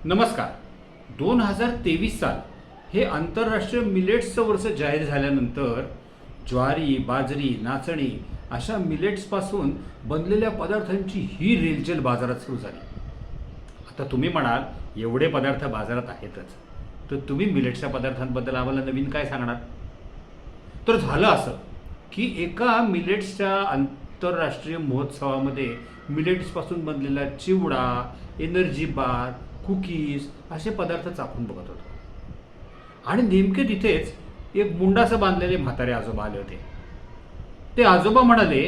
नमस्कार. 2023 साल हे आंतरराष्ट्रीय मिलेट्सचं वर्ष जाहीर झाल्यानंतर ज्वारी, बाजरी, नाचणी अशा मिलेट्सपासून बनलेल्या पदार्थांची ही रेलचेल बाजारात सुरू झाली. आता तुम्ही म्हणाल एवढे पदार्थ बाजारात आहेतच, तर तुम्ही मिलेट्सच्या पदार्थांबद्दल आम्हाला नवीन काय सांगणार? तर झालं असं की एका मिलेट्सच्या आंतरराष्ट्रीय महोत्सवामध्ये मिलेट्सपासून बनलेला चिवडा, एनर्जी बार, कुकीज असे पदार्थ चाखून बघत होतो. आणि नेमके तिथेच एक मुंडासं बांधलेले म्हातारे आजोबा आले होते. ते आजोबा म्हणाले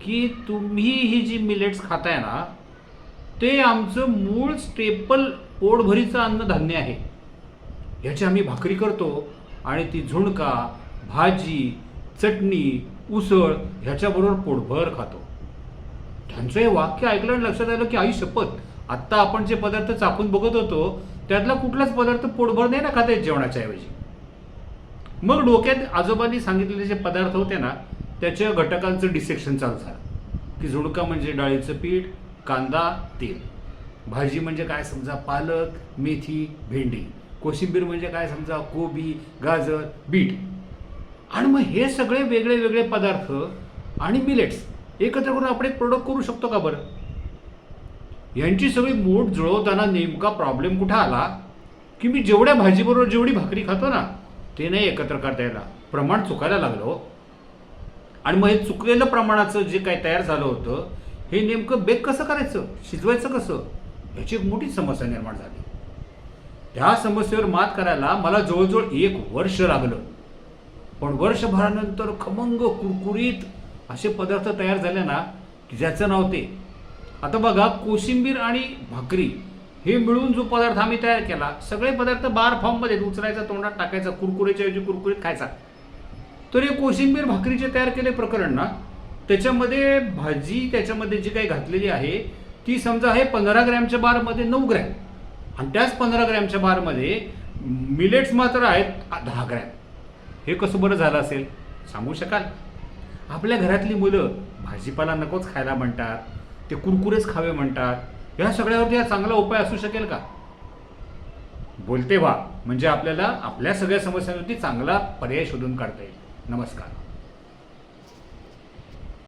की तुम्ही ही जी मिलेट्स खाताय ना, ते आमचं मूळ स्टेपल पोटभरीचं अन्नधान्य आहे. याची आम्ही भाकरी करतो आणि ती झुणका, भाजी, चटणी, उसळ ह्याच्याबरोबर पोटभर खातो. त्यांचं हे वाक्य ऐकलं आणि लक्षात आलं की आई शपथ, आत्ता आपण जे पदार्थ चाखून बघत होतो त्यातला कुठलाच पदार्थ पोटभर नाही ना खाता येत जेवणाच्या ऐवजी. मग डोक्यात आजोबांनी सांगितलेले जे पदार्थ होते ना, त्याच्या घटकांचं डिसेक्शन चालू झालं की झुणका म्हणजे डाळीचं पीठ, कांदा, तेल. भाजी म्हणजे काय समजा पालक, मेथी, भेंडी. कोशिंबीर म्हणजे काय समजा कोबी, गाजर, बीट. आणि मग हे सगळे वेगळे वेगळे पदार्थ आणि मिलेट्स एकत्र करून आपण एक प्रोडक्ट करू शकतो का बरं? यांची सगळी मूठ जुळवताना नेमका प्रॉब्लेम कुठं आला की मी जेवढ्या भाजीबरोबर जेवढी भाकरी खातो ना, ते नाही एकत्र करता यायला. प्रमाण चुकायला लागलो. आणि मग हे चुकलेलं प्रमाणाचं जे काही तयार झालं होतं, हे नेमकं बेक कसं करायचं, शिजवायचं कसं, याची एक मोठी समस्या निर्माण झाली. त्या समस्येवर मात करायला मला जवळजवळ 1 वर्ष लागलं. पण वर्षभरानंतर खमंग कुरकुरीत असे पदार्थ तयार झाले ना की ज्याचं नाव ते. आता बघा, कोशिंबीर आणि भाकरी हे मिळून जो पदार्थ आम्ही तयार केला, सगळे पदार्थ बार फॉर्ममध्ये उचलायचा, तोंडात टाकायचा, कुरकुरीच्या ऐवजी कुरकुरीत खायचा. तर हे कोशिंबीर भाकरीचे तयार केले प्रकरण ना, त्याच्यामध्ये भाजी त्याच्यामध्ये जी काही घातलेली आहे ती समजा आहे 15 ग्रॅमच्या बारमध्ये 9 ग्रॅम, आणि त्याच 15 ग्रॅमच्या बारमध्ये मिलेट्स मात्र आहेत 10 ग्रॅम. हे कसं बरं झालं असेल सांगू शकाल? आपल्या घरातली मुलं भाजीपाला नकोच खायला म्हणतात, ते कुरकुरेच खावे म्हणतात. या सगळ्यावरती हा चांगला उपाय असू शकेल का? बोलते व्हा, म्हणजे आपल्याला आपल्या सगळ्या समस्यांवरती चांगला पर्याय शोधून काढता येईल. नमस्कार.